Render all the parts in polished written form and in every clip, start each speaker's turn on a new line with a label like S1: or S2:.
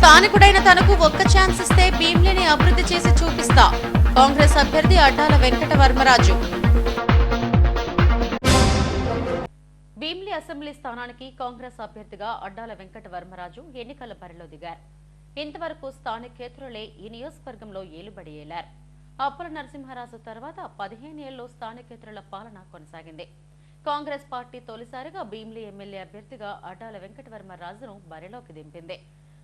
S1: స్థానికుడైన తనకు ఒక్క ఛాన్స్ ఇస్తే భీమిలిని అభివృద్ధి చేసి చూపిస్తా కాంగ్రెస్ అభ్యర్థి అడ్డాల వెంకటవర్మరాజు. భీమిలి అసెంబ్లీ స్థానానికి కాంగ్రెస్ అభ్యర్థిగా అడ్డాల వెంకటవర్మరాజు ఎన్నికల బరిలో దిగారు. ఇంతవరకు స్థానికేతరులే ఈ నియోజకవర్గంలో ఏలుబడి ఏలారు. అప్పల నరసింహరాజు తర్వాత 15 ఏళ్లు స్థానికేతరుల పాలన కొనసాగింది. కాంగ్రెస్ పార్టీ తొలిసారిగా భీమిలి ఎమ్మెల్యే అభ్యర్థిగా అడ్డాల వెంకటవర్మరాజును బరిలోకి దింపింది.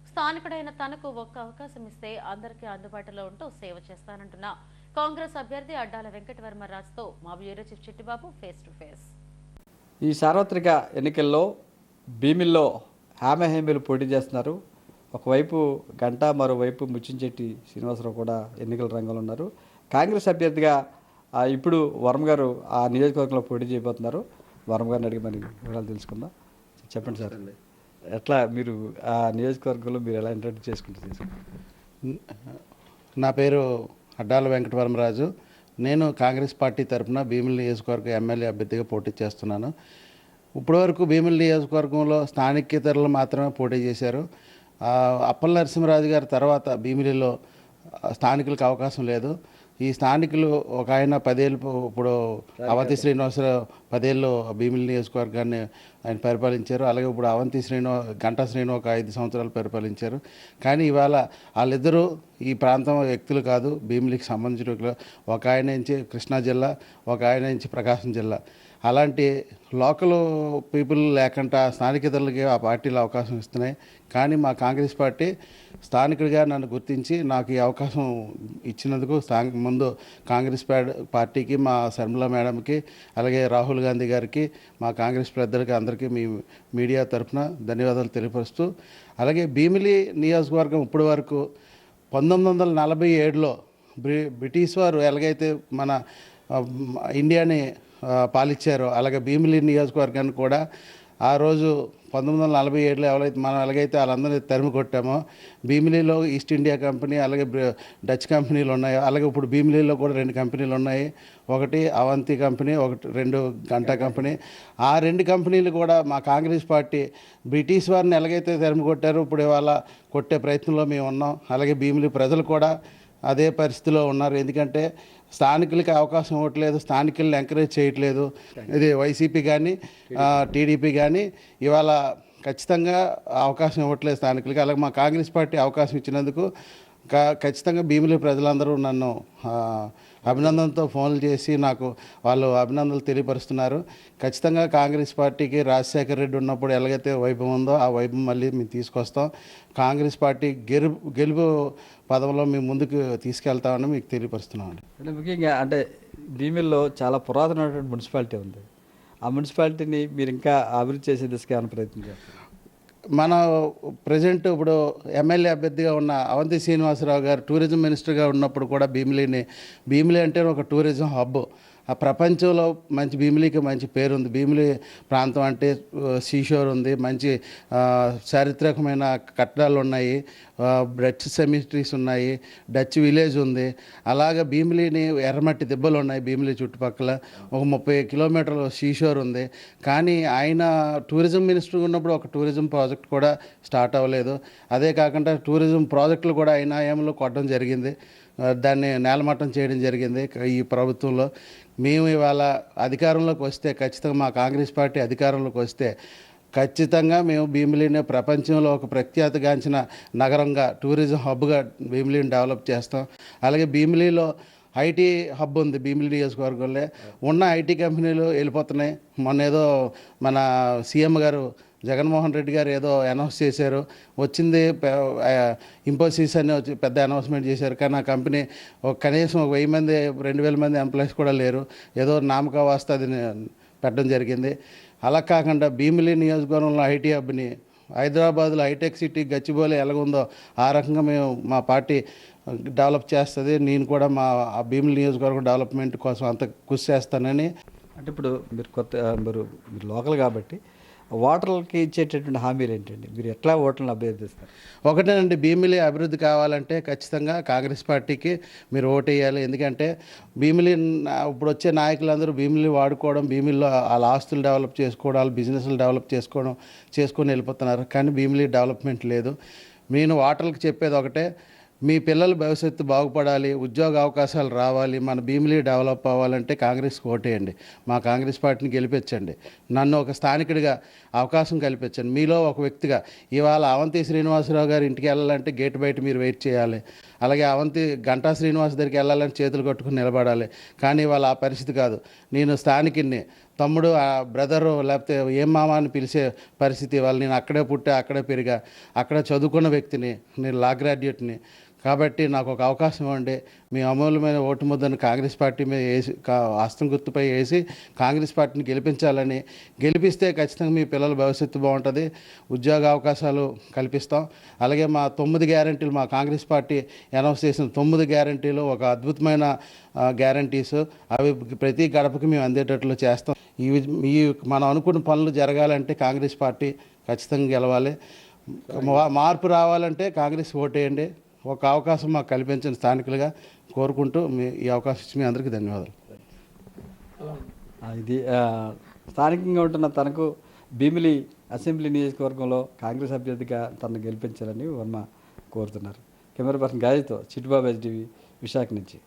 S1: స్థానికుడైన తనకు ఒక్క అవకాశం ఇస్తే అందరికీ అందుబాటులో ఉంటూ సేవ చేస్తానంటున్న కాంగ్రెస్ అభ్యర్థి అడ్డాల వెంకటవర్మరాజుతో మా bureau chief Chittibabu face to face.
S2: ఈ సార్వత్రిక ఎన్నికల్లో భీమిల్లో హామీలు పోటీ చేస్తున్నారు. ఒకవైపు గంట, మరోవైపు ముచ్చించెట్టి శ్రీనివాసరావు కూడా ఎన్నికల రంగంలో ఉన్నారు. కాంగ్రెస్ అభ్యర్థిగా ఇప్పుడు వర్మ గారు ఆ నియోజకవర్గంలో పోటీ చేయబోతున్నారు. వర్మ గారిని అడిగి మరి వివరాలు తెలుసుకుందాం. చెప్పండి సార్, ఎట్లా మీరు ఆ నియోజకవర్గంలో మీరు ఎలా ఇంట్రడ్యూస్ చేసుకుంటారు?
S3: నా పేరు అడ్డాల వెంకటవర్మరాజు. నేను కాంగ్రెస్ పార్టీ తరఫున భీమిలి నియోజకవర్గ ఎమ్మెల్యే అభ్యర్థిగా పోటీ చేస్తున్నాను. ఇప్పటివరకు భీమిలి నియోజకవర్గంలో స్థానికేతరులు మాత్రమే పోటీ చేశారు. అప్పల నరసింహరాజు గారి తర్వాత భీమిలిలో స్థానికులకు అవకాశం లేదు. ఈ స్థానికులు ఒక ఆయన 10 ఏళ్ళు, ఇప్పుడు అవంతి శ్రీనివాసరావు 10 ఏళ్ళు భీమిలి నియోజకవర్గాన్ని ఆయన పరిపాలించారు. అలాగే ఇప్పుడు గంటా శ్రీను ఒక 5 సంవత్సరాలు పరిపాలించారు. కానీ ఇవాళ వాళ్ళిద్దరూ ఈ ప్రాంతం వ్యక్తులు కాదు, భీమిలికి సంబంధించిన ఒక ఆయన నుంచి కృష్ణా జిల్లా, ఒక ఆయన నుంచి ప్రకాశం జిల్లా. అలాంటి లోకల్ పీపుల్ లేకుండా స్థానికేతరులకి ఆ పార్టీలు అవకాశం ఇస్తున్నాయి. కానీ మా కాంగ్రెస్ పార్టీ స్థానికుడిగా నన్ను గుర్తించి నాకు ఈ అవకాశం ఇచ్చినందుకు ముందు కాంగ్రెస్ పార్టీకి, మా శర్మిల మేడంకి, అలాగే రాహుల్ గాంధీ గారికి, మా కాంగ్రెస్ పెద్దలకి అందరికీ మీ మీడియా తరఫున ధన్యవాదాలు తెలియపరుస్తూ, అలాగే భీమిలి నియోజకవర్గం ఇప్పటి వరకు 1947లో బ్రిటిష్ వారు ఎలాగైతే మన ఇండియాని పాలించారో, అలాగే భీమిలి నియోజకవర్గాన్ని కూడా ఆ రోజు 1947లో మనం ఎలాగైతే వాళ్ళందరినీ తరిమి కొట్టామో, భీమిలిలో ఈస్ట్ ఇండియా కంపెనీ, అలాగే డచ్ కంపెనీలు ఉన్నాయి. అలాగే ఇప్పుడు భీమిలిలో కూడా 2 కంపెనీలు ఉన్నాయి. ఒకటి అవంతి కంపెనీ, 2 గంటా కంపెనీ. ఆ 2 కంపెనీలు కూడా మా కాంగ్రెస్ పార్టీ బ్రిటిష్ వారిని ఎలాగైతే తరిమి కొట్టారో ఇప్పుడు ఇవాళ కొట్టే ప్రయత్నంలో మేము ఉన్నాం. అలాగే భీమిలి ప్రజలు కూడా అదే పరిస్థితిలో ఉన్నారు. ఎందుకంటే స్థానికులకి అవకాశం ఇవ్వట్లేదు, స్థానికులను ఎంకరేజ్ చేయట్లేదు. ఇది వైసీపీ కానీ టీడీపీ కానీ ఇవాళ ఖచ్చితంగా అవకాశం ఇవ్వట్లేదు స్థానికులకి. అలాగే మా కాంగ్రెస్ పార్టీ అవకాశం ఇచ్చినందుకు ఖచ్చితంగా భీమిలి ప్రజలందరూ నన్ను అభినందనతో ఫోన్లు చేసి నాకు వాళ్ళు అభినందనలు తెలియపరుస్తున్నారు. ఖచ్చితంగా కాంగ్రెస్ పార్టీకి రాజశేఖర రెడ్డి ఉన్నప్పుడు ఎలాగైతే వైభవం ఉందో ఆ వైభవం మళ్ళీ మేము తీసుకొస్తాం. కాంగ్రెస్ పార్టీ గెలుపు పదంలో మేము ముందుకు తీసుకెళ్తామని మీకు తెలియపరుస్తున్నాం.
S2: అంటే ముఖ్యంగా అంటే భీమిల్లో చాలా పురాతనమైనటువంటి మున్సిపాలిటీ ఉంది. ఆ మున్సిపాలిటీని మీరు ఇంకా అభివృద్ధి చేసే దిశగా ఏమైనా ప్రయత్నం చేస్తారు?
S3: మన ప్రజెంట్ ఇప్పుడు ఎమ్మెల్యే అభ్యర్థిగా ఉన్న అవంతి శ్రీనివాసరావు గారు టూరిజం మినిస్టర్గా ఉన్నప్పుడు కూడా భీమిలి అంటే ఒక టూరిజం హబ్. ఆ ప్రపంచంలో భీమిలికి మంచి పేరుంది. భీమిలి ప్రాంతం అంటే సీషోర్ ఉంది, మంచి చారిత్రకమైన కట్టడాలు ఉన్నాయి, డచ్ సెమిట్రీస్ ఉన్నాయి, డచ్ విలేజ్ ఉంది. అలాగే భీమిలిని ఎర్రమట్టి దిబ్బలు ఉన్నాయి. భీమిలి చుట్టుపక్కల ఒక 30 కిలోమీటర్లు సీషోర్ ఉంది. కానీ ఆయన టూరిజం మినిస్టర్ ఉన్నప్పుడు ఒక టూరిజం ప్రాజెక్ట్ కూడా స్టార్ట్ అవ్వలేదు. అదే కాకుండా టూరిజం ప్రాజెక్టులు కూడా ఆయన హయాంలో కొట్టడం జరిగింది, దాన్ని నేలమట్టం చేయడం జరిగింది. ఈ ప్రభుత్వంలో మేము ఇవాళ అధికారంలోకి వస్తే, ఖచ్చితంగా మా కాంగ్రెస్ పార్టీ అధికారంలోకి వస్తే ఖచ్చితంగా మేము భీమిలిని ప్రపంచంలో ఒక ప్రఖ్యాతిగాంచిన నగరంగా, టూరిజం హబ్గా భీమిలిని డెవలప్ చేస్తాం. అలాగే భీమిలిలో ఐటీ హబ్ ఉంది. భీమిలి నియోజకవర్గంలో ఉన్న ఐటీ కంపెనీలు వెళ్ళిపోతున్నాయి. మొన్న ఏదో మన సీఎం గారు జగన్మోహన్ రెడ్డి గారు ఏదో అనౌన్స్ చేశారు, వచ్చింది ఇంపోసిస్ అని వచ్చి పెద్ద అనౌన్స్మెంట్ చేశారు. కానీ ఆ కంపెనీ కనీసం 1000 మంది 2000 మంది ఎంప్లాయీస్ కూడా లేరు. ఏదో నామక వాస్త అది పెట్టడం జరిగింది. అలా కాకుండా భీమిలి నియోజకవర్గంలో ఐటీ హబ్ని హైదరాబాద్లో హైటెక్ సిటీ గచ్చిబౌలి ఎలాగుందో ఆ రకంగా మా పార్టీ డెవలప్ చేస్తుంది. నేను కూడా ఆ భీమిలి నియోజకవర్గం డెవలప్మెంట్ కోసం అంత కృషి చేస్తానని.
S2: అంటే ఇప్పుడు మీరు లోకల్ కాబట్టి ఓటర్లకి ఇచ్చేటటువంటి హామీలు ఏంటండి? మీరు ఎట్లా ఓటర్లను అభ్యర్థిస్తారు?
S3: ఒకటేనండి, భీమిలి అభివృద్ధి కావాలంటే ఖచ్చితంగా కాంగ్రెస్ పార్టీకి మీరు ఓటేయాలి. ఎందుకంటే భీమిలి ఇప్పుడు వచ్చే నాయకులందరూ భీమిలి వాడుకోవడం, భీమిలిలో వాళ్ళ ఆస్తులు డెవలప్ చేసుకోవడం, వాళ్ళ బిజినెస్లు డెవలప్ చేసుకొని వెళ్ళిపోతున్నారు. కానీ భీమిలి డెవలప్మెంట్ లేదు. నేను ఓటర్లకు చెప్పేది ఒకటే, మీ పిల్లల భవిష్యత్తు బాగుపడాలి, ఉద్యోగ అవకాశాలు రావాలి, మన భీమిలి డెవలప్ అవ్వాలంటే కాంగ్రెస్కి ఓటేయండి. మా కాంగ్రెస్ పార్టీని గెలిపించండి. నన్ను ఒక స్థానికుడిగా అవకాశం కల్పించండి. మీలో ఒక వ్యక్తిగా ఇవాళ అవంతి శ్రీనివాసరావు గారి ఇంటికి వెళ్ళాలంటే గేట్ బయట మీరు వెయిట్ చేయాలి. అలాగే అవంతి గంటా శ్రీనివాస్ దగ్గరికి వెళ్ళాలని చేతులు కట్టుకుని నిలబడాలి. కానీ ఇవాళ ఆ పరిస్థితి కాదు. నేను స్థానికుడిని, తమ్ముడు, బ్రదరు, లేకపోతే ఏం మామ అని పిలిచే పరిస్థితి. వాళ్ళు నేను అక్కడే పుట్టా, అక్కడే పెరిగా, అక్కడ చదువుకున్న వ్యక్తిని, నేను లా గ్రాడ్యుయేట్ని. కాబట్టి నాకు ఒక అవకాశం ఇవ్వండి. మీ అమూల్యమైన ఓటు ముద్దను కాంగ్రెస్ పార్టీ మీద వేసి, హస్తం గుర్తుపై వేసి కాంగ్రెస్ పార్టీని గెలిపించాలని, గెలిపిస్తే ఖచ్చితంగా మీ పిల్లల భవిష్యత్తు బాగుంటుంది, ఉద్యోగ అవకాశాలు కల్పిస్తాం. అలాగే మా 9 గ్యారంటీలు, మా కాంగ్రెస్ పార్టీ అనౌన్స్ చేసిన 9 గ్యారంటీలు ఒక అద్భుతమైన గ్యారంటీస్. అవి ప్రతి గడపకి మేము అందేటట్లు చేస్తాం. ఈ మనం అనుకున్న పనులు జరగాలంటే కాంగ్రెస్ పార్టీ ఖచ్చితంగా గెలవాలి. మార్పు రావాలంటే కాంగ్రెస్ ఓటేయండి. ఒక అవకాశం మాకు కల్పించిన స్థానికులుగా కోరుకుంటూ ఈ అవకాశం ఇచ్చి మీ అందరికీ ధన్యవాదాలు.
S2: ఇది స్థానికంగా ఉంటున్న తనకు భీమిలి అసెంబ్లీ నియోజకవర్గంలో కాంగ్రెస్ అభ్యర్థిగా తనను గెలిపించాలని వర్మ కోరుతున్నారు. కెమెరా పర్సన్ గాయతో చిట్టుబాబు, ఎస్టీవీ, విశాఖ నుంచి.